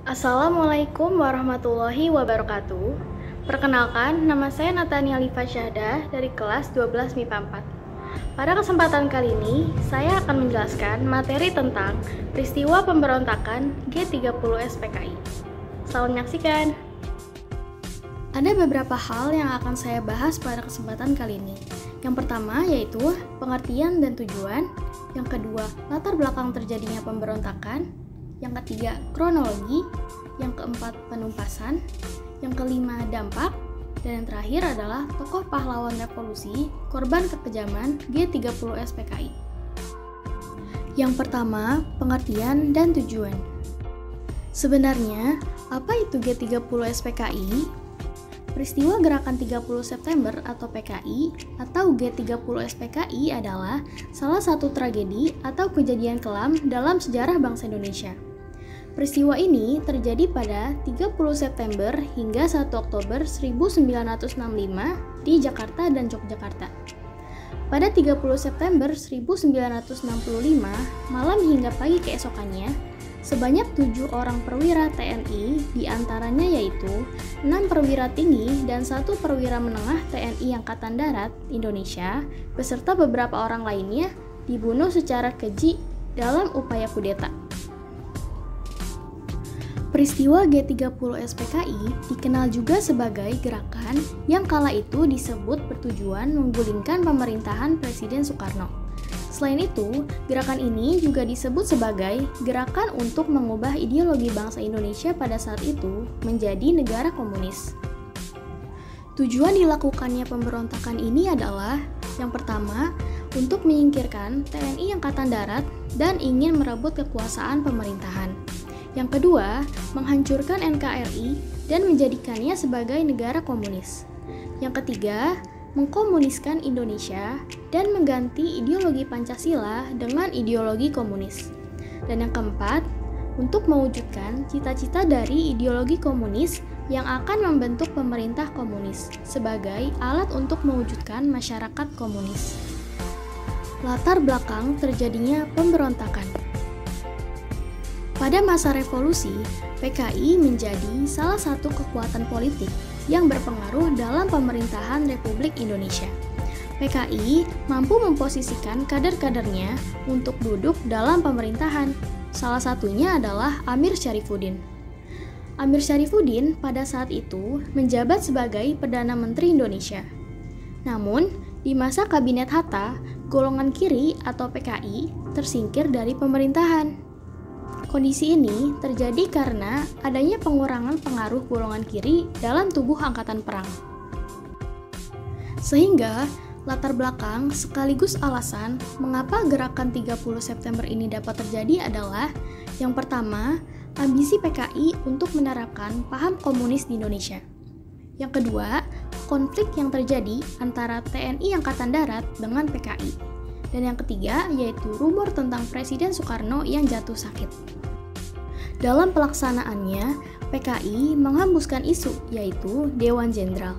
Assalamualaikum warahmatullahi wabarakatuh. Perkenalkan, nama saya Natania Lifa Syahdah dari kelas 12 MIPA 4. Pada kesempatan kali ini, saya akan menjelaskan materi tentang peristiwa pemberontakan G30 SPKI. Selamat menyaksikan. Ada beberapa hal yang akan saya bahas pada kesempatan kali ini. Yang pertama yaitu pengertian dan tujuan. Yang kedua, latar belakang terjadinya pemberontakan. Yang ketiga, kronologi. Yang keempat, penumpasan. Yang kelima, dampak. Dan yang terakhir adalah tokoh pahlawan revolusi, korban kekejaman G30 SPKI. Yang pertama, pengertian dan tujuan. Sebenarnya, apa itu G30 SPKI? Peristiwa Gerakan 30 September atau PKI atau G30 SPKI adalah salah satu tragedi atau kejadian kelam dalam sejarah bangsa Indonesia. Peristiwa ini terjadi pada 30 September hingga 1 Oktober 1965 di Jakarta dan Yogyakarta. Pada 30 September 1965, malam hingga pagi keesokannya, sebanyak 7 orang perwira TNI, diantaranya yaitu 6 perwira tinggi dan 1 perwira menengah TNI Angkatan Darat Indonesia, beserta beberapa orang lainnya, dibunuh secara keji dalam upaya kudeta. Peristiwa G30 SPKI dikenal juga sebagai gerakan yang kala itu disebut bertujuan menggulingkan pemerintahan Presiden Soekarno. Selain itu, gerakan ini juga disebut sebagai gerakan untuk mengubah ideologi bangsa Indonesia pada saat itu menjadi negara komunis. Tujuan dilakukannya pemberontakan ini adalah yang pertama, untuk menyingkirkan TNI Angkatan Darat dan ingin merebut kekuasaan pemerintahan. Yang kedua, menghancurkan NKRI dan menjadikannya sebagai negara komunis. Yang ketiga, mengkomuniskan Indonesia dan mengganti ideologi Pancasila dengan ideologi komunis. Dan yang keempat, untuk mewujudkan cita-cita dari ideologi komunis yang akan membentuk pemerintah komunis sebagai alat untuk mewujudkan masyarakat komunis. Latar belakang terjadinya pemberontakan. Pada masa revolusi, PKI menjadi salah satu kekuatan politik yang berpengaruh dalam pemerintahan Republik Indonesia. PKI mampu memposisikan kader-kadernya untuk duduk dalam pemerintahan. Salah satunya adalah Amir Syarifuddin. Amir Syarifuddin pada saat itu menjabat sebagai Perdana Menteri Indonesia. Namun, di masa Kabinet Hatta, golongan kiri atau PKI tersingkir dari pemerintahan. Kondisi ini terjadi karena adanya pengurangan pengaruh golongan kiri dalam tubuh angkatan perang. Sehingga latar belakang sekaligus alasan mengapa gerakan 30 September ini dapat terjadi adalah yang pertama, ambisi PKI untuk menerapkan paham komunis di Indonesia. Yang kedua, konflik yang terjadi antara TNI Angkatan Darat dengan PKI. Dan yang ketiga, yaitu rumor tentang Presiden Soekarno yang jatuh sakit. Dalam pelaksanaannya, PKI menghembuskan isu, yaitu Dewan Jenderal.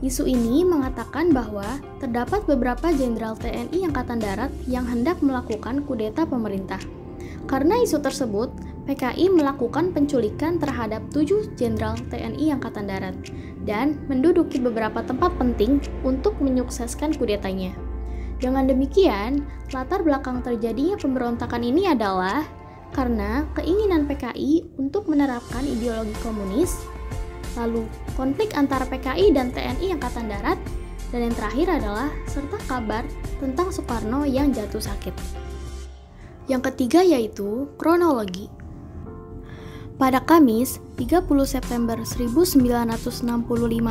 Isu ini mengatakan bahwa terdapat beberapa jenderal TNI Angkatan Darat yang hendak melakukan kudeta pemerintah. Karena isu tersebut, PKI melakukan penculikan terhadap 7 jenderal TNI Angkatan Darat dan menduduki beberapa tempat penting untuk menyukseskan kudetanya. Dengan demikian, latar belakang terjadinya pemberontakan ini adalah karena keinginan PKI untuk menerapkan ideologi komunis, lalu konflik antara PKI dan TNI Angkatan Darat, dan yang terakhir adalah serta kabar tentang Soekarno yang jatuh sakit. Yang ketiga yaitu kronologi. Pada Kamis, 30 September 1965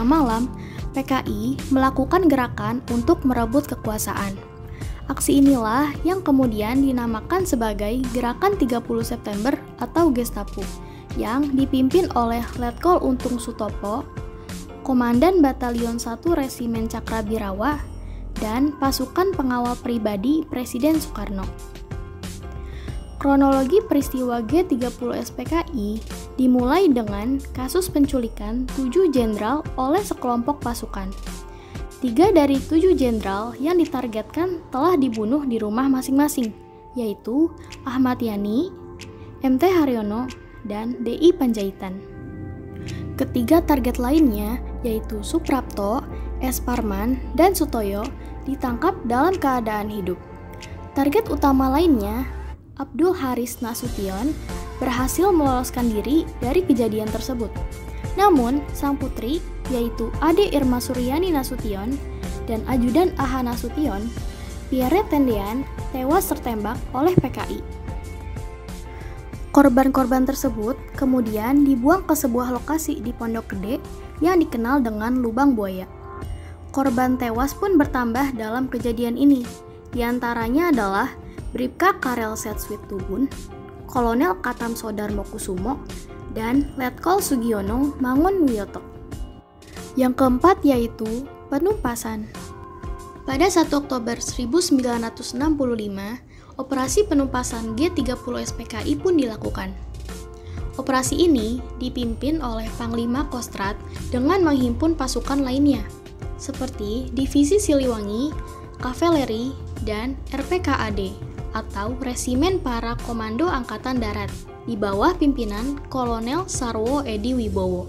malam, PKI melakukan gerakan untuk merebut kekuasaan. Aksi inilah yang kemudian dinamakan sebagai Gerakan 30 September atau Gestapo, yang dipimpin oleh Letkol Untung Sutopo, Komandan Batalion 1 Resimen Cakrabirawa, dan pasukan pengawal pribadi Presiden Soekarno. Kronologi peristiwa G30 SPKI dimulai dengan kasus penculikan 7 jenderal oleh sekelompok pasukan. 3 dari 7 jenderal yang ditargetkan telah dibunuh di rumah masing-masing, yaitu Ahmad Yani, MT Haryono, dan DI Panjaitan. Ketiga target lainnya, yaitu Suprapto, S. Parman, dan Sutoyo, ditangkap dalam keadaan hidup. Target utama lainnya, Abdul Haris Nasution, berhasil meloloskan diri dari kejadian tersebut. Namun, sang putri, yaitu Ade Irma Suryani Nasution dan ajudan AH Nasution, Pierre Tendean, tewas tertembak oleh PKI. Korban-korban tersebut kemudian dibuang ke sebuah lokasi di Pondok Gede yang dikenal dengan Lubang Buaya. Korban tewas pun bertambah dalam kejadian ini. Di antaranya adalah Bribka Karel Setswit Tubun, Kolonel Katam Sodarmo Kusumo, dan Letkol Sugiono Mangun Wiyoto. Yang keempat yaitu penumpasan. Pada 1 Oktober 1965, operasi penumpasan G30 SPKI pun dilakukan. Operasi ini dipimpin oleh Panglima Kostrad dengan menghimpun pasukan lainnya, seperti Divisi Siliwangi, Kavaleri, dan RPKAD atau Resimen Para Komando Angkatan Darat di bawah pimpinan Kolonel Sarwo Edi Wibowo.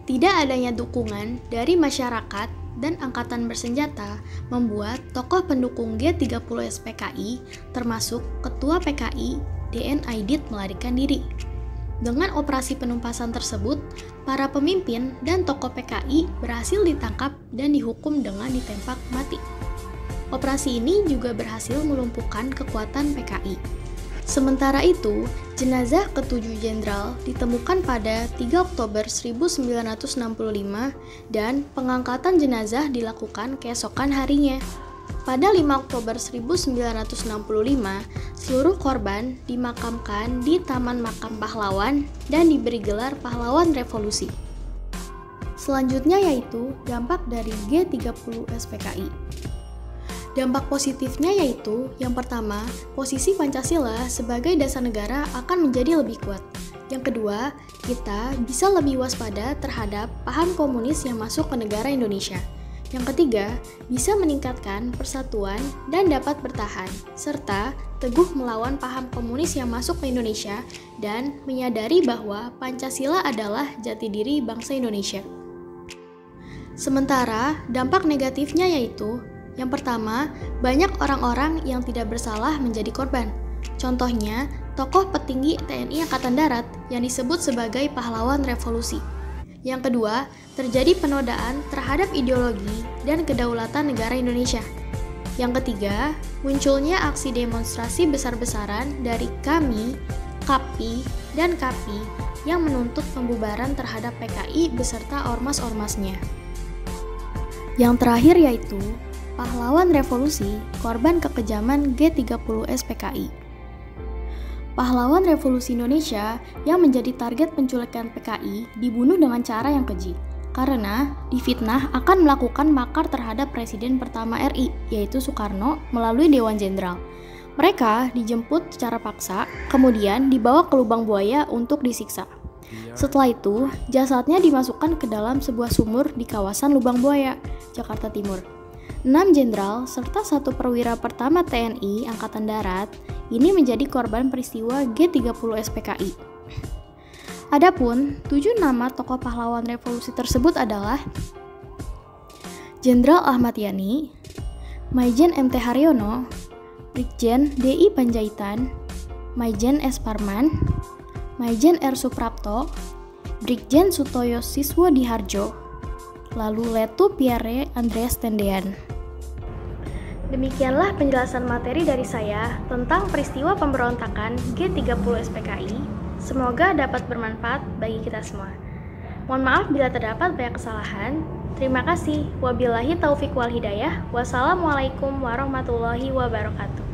Tidak adanya dukungan dari masyarakat dan angkatan bersenjata membuat tokoh pendukung G30 SPKI termasuk Ketua PKI DN Aidit melarikan diri. Dengan operasi penumpasan tersebut, para pemimpin dan tokoh PKI berhasil ditangkap dan dihukum dengan ditembak mati. Operasi ini juga berhasil melumpuhkan kekuatan PKI. Sementara itu, jenazah ketujuh jenderal ditemukan pada 3 Oktober 1965 dan pengangkatan jenazah dilakukan keesokan harinya. Pada 5 Oktober 1965, seluruh korban dimakamkan di Taman Makam Pahlawan dan diberi gelar Pahlawan Revolusi. Selanjutnya yaitu dampak dari G30 SPKI. Dampak positifnya yaitu, yang pertama, posisi Pancasila sebagai dasar negara akan menjadi lebih kuat. Yang kedua, kita bisa lebih waspada terhadap paham komunis yang masuk ke negara Indonesia. Yang ketiga, bisa meningkatkan persatuan dan dapat bertahan, serta teguh melawan paham komunis yang masuk ke Indonesia dan menyadari bahwa Pancasila adalah jati diri bangsa Indonesia. Sementara, dampak negatifnya yaitu, yang pertama, banyak orang-orang yang tidak bersalah menjadi korban. Contohnya, tokoh petinggi TNI Angkatan Darat yang disebut sebagai pahlawan revolusi. Yang kedua, terjadi penodaan terhadap ideologi dan kedaulatan negara Indonesia. Yang ketiga, munculnya aksi demonstrasi besar-besaran dari KAMI, KAPI, dan KAPI yang menuntut pembubaran terhadap PKI beserta ormas-ormasnya. Yang terakhir yaitu pahlawan revolusi, korban kekejaman G30 SPKI. Pahlawan revolusi Indonesia yang menjadi target penculikan PKI dibunuh dengan cara yang keji, karena difitnah akan melakukan makar terhadap Presiden pertama RI, yaitu Soekarno, melalui Dewan Jenderal. Mereka dijemput secara paksa, kemudian dibawa ke Lubang Buaya untuk disiksa. Setelah itu, jasadnya dimasukkan ke dalam sebuah sumur di kawasan Lubang Buaya, Jakarta Timur. 6 jenderal serta 1 perwira pertama TNI Angkatan Darat ini menjadi korban peristiwa G30 SPKI. Adapun 7 nama tokoh pahlawan revolusi tersebut adalah Jenderal Ahmad Yani, Maijen MT Haryono, Brigjen DI Panjaitan, Maijen S. Parman, Maijen R. Suprapto, Brigjen Sutoyo Siswo Diharjo, lalu Letu Pierre Andreas Tendean. Demikianlah penjelasan materi dari saya tentang peristiwa pemberontakan G30 SPKI. Semoga dapat bermanfaat bagi kita semua. Mohon maaf bila terdapat banyak kesalahan. Terima kasih. Wabillahi taufiq wal hidayah. Wassalamualaikum warahmatullahi wabarakatuh.